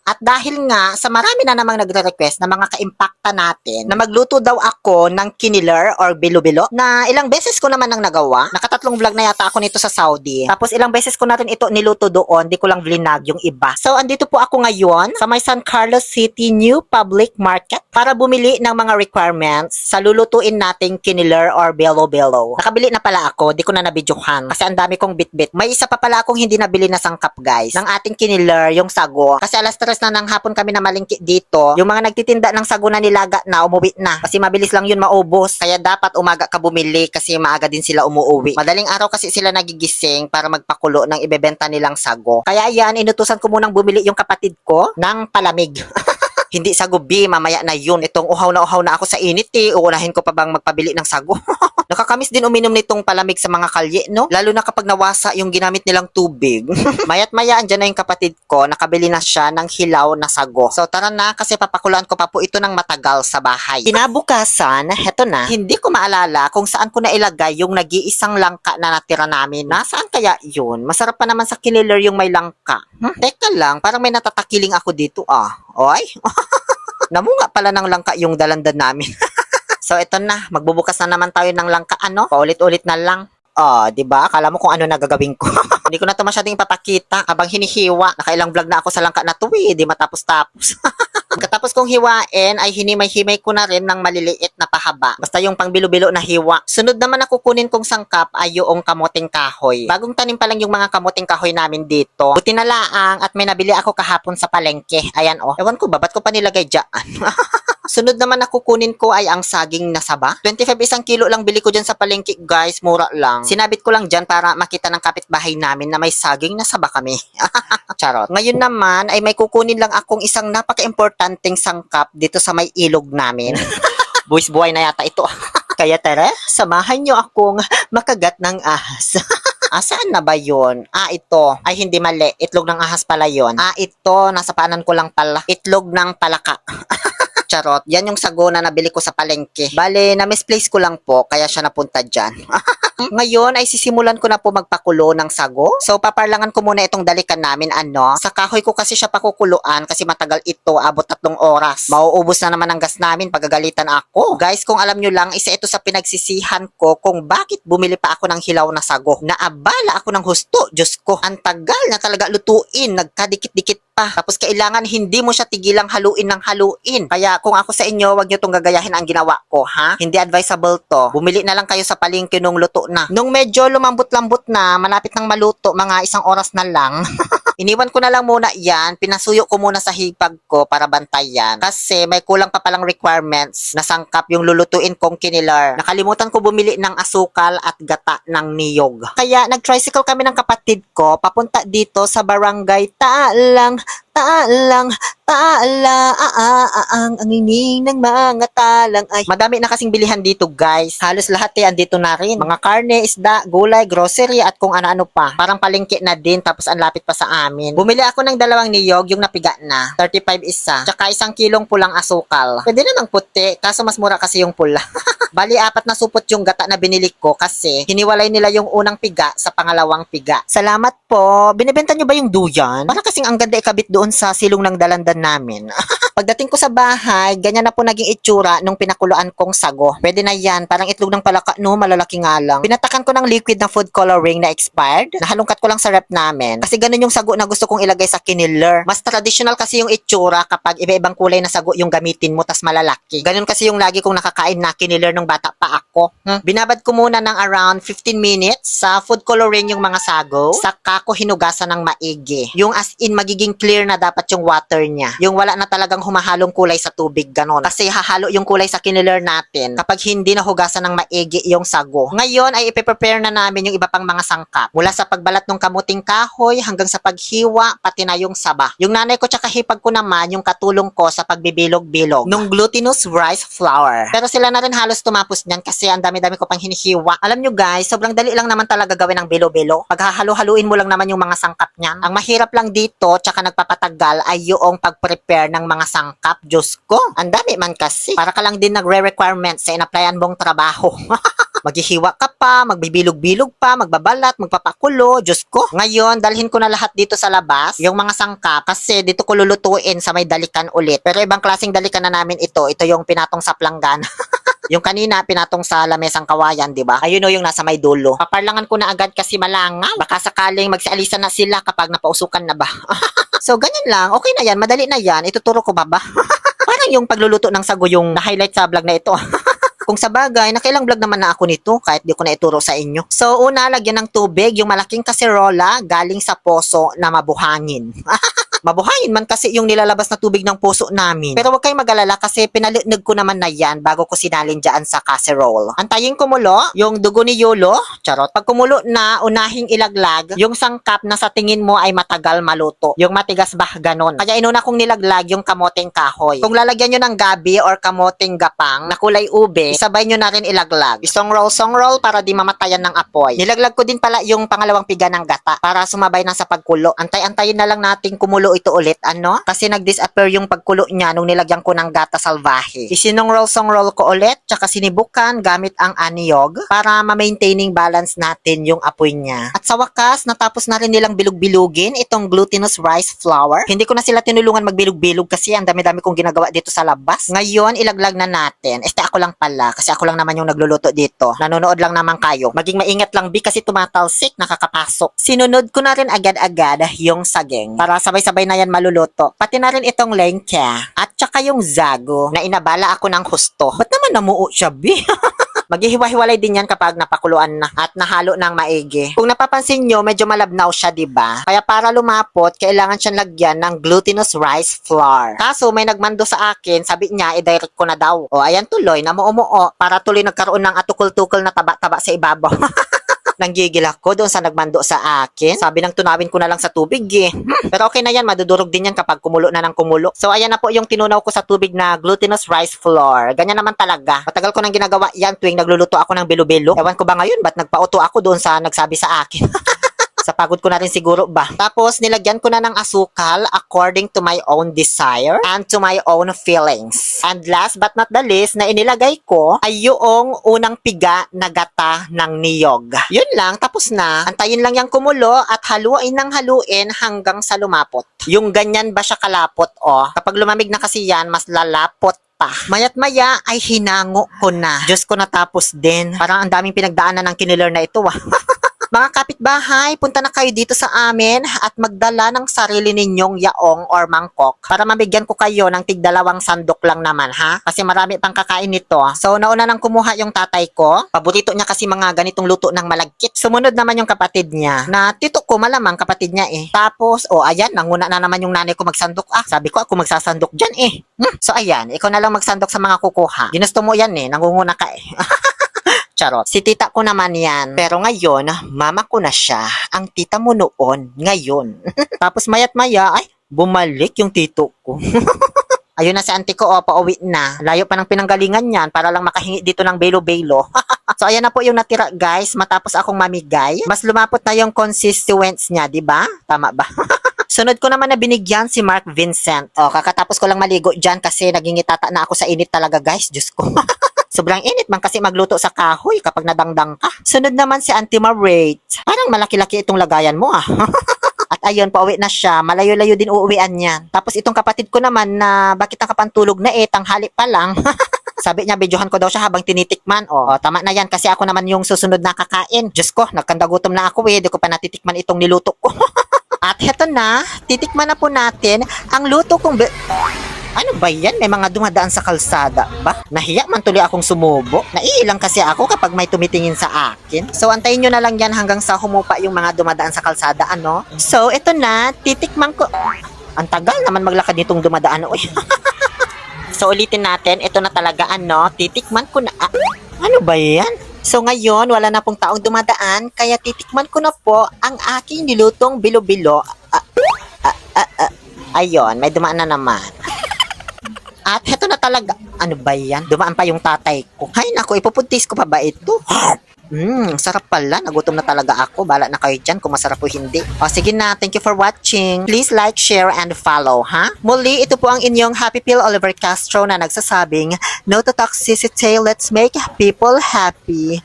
At dahil nga sa marami na namang nagre-request na mga kaimpakta natin na magluto daw ako ng kiniler or bilo-bilo na ilang beses ko naman nang nagawa. Nakatatlong vlog na yata ako nito sa Saudi. Tapos ilang beses ko na rin ito niluto doon, di ko lang vlinag yung iba. So andito po ako ngayon sa may San Carlos City New Public Market para bumili ng mga requirements sa lulutuin nating kiniler or bilo-bilo. Nakabili na pala ako, di ko na nabidyohan kasi ang dami kong bit-bit. May isa pa pala akong hindi nabili na sangkap guys ng ating kiniler, yung sago. Kasi alas 3 na ng hapon kami na malingki dito. Yung mga nagtitinda ng sago na nilaga na umuwi na. Kasi mabilis lang yun maubos. Kaya dapat umaga ka bumili kasi maaga din sila umuwi. Madaling araw kasi sila nagigising para magpakulo ng ibebenta nilang sago. Kaya yan, inutusan ko munang bumili yung kapatid ko ng palamig. Hindi sago B, mamaya na yun. Itong uhaw na ako sa init eh. Uunahin ko pa bang magpabili ng sago? Nakakamiss din uminom nitong palamig sa mga kalye, no? Lalo na kapag nawasa yung ginamit nilang tubig. Mayat maya, andyan na yung kapatid ko. Nakabili na siya ng hilaw na sago. So tara na, kasi papakulaan ko pa po ito ng matagal sa bahay. Kinabukasan, heto na. Hindi ko maalala kung saan ko nailagay yung nag-iisang langka na natira namin. Nasaan kaya yun? Masarap pa naman sa kiniler yung may langka. Teka lang, parang may natatakiling ako dito ah. Oy? Namunga pala ng langka yung dalandan namin. So ito na, magbubukas na naman tayo ng langka ano? Paulit-ulit na lang. Oh, 'di ba? Akala mo kung ano nagagawin ko. Hindi ko na 'to masyadong ipapakita habang hinihiwa. Nakailang vlog na ako sa langka na 'to eh, di matapos-tapos. Pagkatapos kong hiwain ay hinimay-himay ko na rin ng maliliit na pahaba. Basta yung pang bilo-bilo na hiwa. Sunod naman na kukunin kong sangkap ay yung kamoting kahoy. Bagong tanim pa lang yung mga kamoting kahoy namin dito. Buti na laang at may nabili ako kahapon sa palengke. Ayan oh. Ewan ko ba, ba't ko pa nilagay dyan? Sunod naman na kukunin ko ay ang saging na saba. 25 isang kilo lang bili ko dyan sa palengke guys, mura lang. Sinabit ko lang dyan para makita ng kapitbahay namin na may saging na saba kami. Charot. Ngayon naman ay may kukunin lang akong isang napaka-importanteng sangkap dito sa may ilog namin. Buwis buhay na yata ito. Kaya tara, samahan nyo akong makagat ng ahas. Saan na ba yun? Ito. Ay, hindi mali. Itlog ng ahas pala yun. Ito. Nasa paanan ko lang pala. Itlog ng palaka. Charot. Yan yung sago na nabili ko sa palengke. Bale, na-misplace ko lang po, kaya siya napunta dyan. Ngayon ay sisimulan ko na po magpakulo ng sago. So, paparlangan ko muna itong dalikan namin, ano. Sa kahoy ko kasi siya pakukuluan kasi matagal ito, abot 3 oras. Mauubos na naman ang gas namin, pagagalitan ako. Guys, kung alam nyo lang, isa ito sa pinagsisihan ko kung bakit bumili pa ako ng hilaw na sago. Naabala ako ng husto, Diyos ko. Ang tagal na talaga lutuin, nagkadikit-dikit pa. Tapos kailangan hindi mo siya tigilang haluin ng haluin. Kaya kung ako sa inyo, wag nyo tong gagayahin ang ginawa ko, ha? Hindi advisable to. Bumili na lang kayo sa palengke nung luto na. Nung medyo lumambot-lambot na, malapit nang maluto, mga 1 oras na lang. Iniwan ko na lang muna yan. Pinasuyo ko muna sa hipag ko para bantayan. Kasi may kulang pa palang requirements na sangkap yung lulutuin kong kiniler. Nakalimutan ko bumili ng asukal at gata ng niyog. Kaya nag-tricycle kami ng kapatid ko papunta dito sa barangay Taalang, ang angining ng mga talang ay. Madami na kasing bilihan dito guys. Halos lahat andito na rin. Mga karne, isda, gulay, grocery at kung ano-ano pa. Parang palengke na din tapos ang lapit pa sa amin. Bumili ako ng 2 niyog, yung napiga na. 35 isa. Tsaka 1 kilong pulang asukal. Pwede namang puti, kaso mas mura kasi yung pula. Bali, 4 na supot yung gata na binili ko kasi hiniwalay nila yung unang piga sa pangalawang piga. Salamat po. Binibenta nyo ba yung duyan? Para kasing ang ganda ikabit doon sa silong ng dalandan namin. Pagdating ko sa bahay, ganyan na po naging itsura nung pinakuluan kong sago. Pwede na yan, parang itlog ng palaka, no, malalaki nga lang. Pinatakan ko ng liquid na food coloring na expired. Nahalungkat ko lang sa rep namin. Kasi ganun yung sago na gusto kong ilagay sa kiniler. Mas traditional kasi yung itsura kapag iba-ibang kulay na sago yung gamitin mo, tas malalaki. Ganun kasi yung lagi kong nakakain na kiniler nung bata pa ako. Binabad ko muna ng around 15 minutes sa food coloring yung mga sago. Saka ko hinugasan ng maigi. Yung as in magiging clear na dapat yung water niya. Yung wala na talagang humahalong kulay sa tubig, ganon. Kasi hahalo yung kulay sa kiniler natin kapag hindi nahugasan ng maigi yung sago. Ngayon ay ipe-prepare na namin yung iba pang mga sangkap. Mula sa pagbalat ng kamuting kahoy hanggang sa paghiwa, pati na yung saba. Yung nanay ko tsaka hipag ko naman yung katulong ko sa pagbibilog-bilog nung glutinous rice flour. Pero sila na rin halos tumapos niyan kasi ang dami-dami ko pang hinihiwa. Alam nyo guys, sobrang dali lang naman talaga gawin ng bilo-bilo. Paghahalo-haluin mo lang naman yung mga sangkap niyan. Ang mahirap lang dito tsaka nagpapatagal ay yung pag-prepare ng mga sangkap. Diyos ko, ang dami man kasi. Para ka lang din nagre-requirements sa in-applyan mong trabaho. Maghihiwa ka pa, magbibilog-bilog pa, magbabalat, magpapakulo, Diyos ko. Ngayon, dalhin ko na lahat dito sa labas, yung mga sangkap, kasi dito ko lulutuin sa may dalikan ulit. Pero ibang klaseng dalikan na namin ito. Ito yung pinatong sa planggana. Yung kanina, pinatong sa lamesang kawayan, di ba? Ayun o yung nasa may dulo. Paparlangan ko na agad kasi malangaw. Baka sakaling magsialisa na sila kapag napausukan na ba. So, ganyan lang. Okay na yan. Madali na yan. Ituturo ko ba ba? Parang yung pagluluto ng sago yung na-highlight sa vlog na ito. Kung sa bagay, nakailang vlog naman na ako nito kahit di ko na ituro sa inyo. So, una, lagyan ng tubig yung malaking kaserola galing sa poso na mabuhangin. Mabuhangin man kasi yung nilalabas na tubig ng puso namin. Pero huwag kayong mag-alala kasi pinalinig ko naman na yan bago ko sinalin dyan sa casserole. Antayin kumulo yung dugo ni Yolo. Charot. Pag kumulo na, unahing ilaglag yung sangkap na sa tingin mo ay matagal maluto. Yung matigas ba ganon. Kaya inuna kong nilaglag yung kamoteng kahoy. Kung lalagyan nyo ng gabi or kamoteng gapang na kulay ube, isabay nyo na rin ilaglag. Song roll para di mamatayan ng apoy. Nilaglag ko din pala yung pangalawang piga ng gata para sumabay na sa pagkulo. Antay-antayin na lang nating kumulo ito ulit, ano? Kasi nag-disappear yung pagkulo niya nung nilagyan ko ng gata salvahe. Isinong roll ko ulit, tsaka sinibukan gamit ang aniyog para ma-maintaining balance natin yung apoy niya. At sa wakas, natapos na rin nilang bilog-bilugin itong glutinous rice flour. Hindi ko na sila tinulungan magbilog-bilog kasi ang dami-dami kong ginagawa dito sa labas. Ngayon, ilaglag na natin. Ako lang pala, kasi ako lang naman yung nagluluto dito. Nanonood lang naman kayo. Maging maingat lang, Bi, kasi tumatalsik, nakakapasok. Sinunod ko na rin agad-agad yung saging para sabay-sabay na yan maluluto. Pati na rin itong lengkya at tsaka yung zago na inabala ako ng husto. Ba't naman namuo siya, Bi? Maghihiwa-hiwalay din yan kapag napakuluan na at nahalo ng maigi. Kung napapansin nyo, medyo malabnaw siya, diba? Kaya para lumapot, kailangan siyang lagyan ng glutinous rice flour. Kaso may nagmando sa akin, sabi niya, i-direct ko na daw. O ayan tuloy, namuumuo para tuloy nagkaroon ng atukol-tukol na taba-taba sa ibabaw. Nanggigil ako doon sa nagmando sa akin. Sabi nang tunawin ko na lang sa tubig eh. Pero okay na yan, madudurog din yan kapag kumulo na ng kumulo. So ayan na po yung tinunaw ko sa tubig na glutinous rice flour. Ganyan naman talaga. Matagal ko nang ginagawa yan tuwing nagluluto ako ng bilo-bilo. Ewan ko ba ngayon, ba't nagpauto ako doon sa nagsabi sa akin? Sa pagod ko na rin siguro ba. Tapos nilagyan ko na ng asukal according to my own desire and to my own feelings. And last but not the least na inilagay ko ay yung unang piga na gata ng niyog. Yun lang, tapos na. Antayin lang yung kumulo at haluin ng haluin hanggang sa lumapot. Yung ganyan ba siya kalapot oh. Kapag lumamig na kasi yan, mas lalapot pa. Mayat maya ay hinango ko na. Diyos ko natapos din. Parang ang daming pinagdaanan ng kiniler na ito ah. Mga kapitbahay, punta na kayo dito sa amin at magdala ng sarili ninyong yaong or mangkok para mabigyan ko kayo ng tig-2 sandok lang naman ha. Kasi marami pang kakain nito. So nauna nang kumuha yung tatay ko. Paborito niya kasi mga ganitong luto ng malagkit. Sumunod naman yung kapatid niya na tito ko malamang kapatid niya eh. Tapos, ayan, nanguna na naman yung nanay ko magsandok. Sabi ko ako magsasandok dyan eh. So ayan, ikaw na lang magsandok sa mga kukuha. Ginusto mo yan eh, nangunguna ka eh. Charot. Si tita ko naman yan. Pero ngayon, mama ko na siya. Ang tita mo noon, ngayon. Tapos mayat maya, ay, bumalik yung tito ko. Ayun na si auntie ko, pauwi na. Layo pa ng pinanggalingan yan para lang makahingi dito ng belo-belo. So ayan na po yung natira guys, matapos akong mamigay. Mas lumapot na yung consistency niya, di ba? Tama ba? Sunod ko naman na binigyan si Mark Vincent. Kakatapos ko lang maligo dyan kasi naging itata na ako sa init talaga guys. Diyos ko. Sobrang init man kasi magluto sa kahoy kapag nadangdang ka. Sunod naman si Auntie Marate. Parang malaki-laki itong lagayan mo ah. At ayun, pauwi na siya. Malayo-layo din uuwian niya. Tapos itong kapatid ko naman na bakit nakapantulog na tanghali pa lang. Sabi niya, videohan ko daw siya habang tinitikman. Tama na yan kasi ako naman yung susunod na kakain. Diyos ko, nagkandagutom na ako eh. Di ko pa natitikman itong niluto ko. At heto na, titikman na po natin ang luto kong... Ano ba yan? May mga dumadaan sa kalsada ba? Nahiya man tuloy akong sumubo. Naiilang kasi ako kapag may tumitingin sa akin. So, antayin nyo na lang yan hanggang sa humupa yung mga dumadaan sa kalsada, ano? So, ito na, titikman ko... Ang tagal naman maglakad nitong dumadaan, oy. So, ulitin natin, ito na talaga, ano? Titikman ko na... ano ba yan? So, ngayon, wala na pong taong dumadaan, kaya titikman ko na po ang aking nilutong bilo-bilo. Ayun, may dumaan na naman. At heto na talaga. Ano ba yan? Dumaan pa yung tatay ko. Hay nako, ipupuntis ko pa ba ito? Sarap pala. Nagutom na talaga ako. Bala na kayo dyan kung masarap o hindi. O sige na, thank you for watching. Please like, share, and follow, ha? Muli, ito po ang inyong Happy Pill Oliver Castro na nagsasabing, no to toxicity, let's make people happy.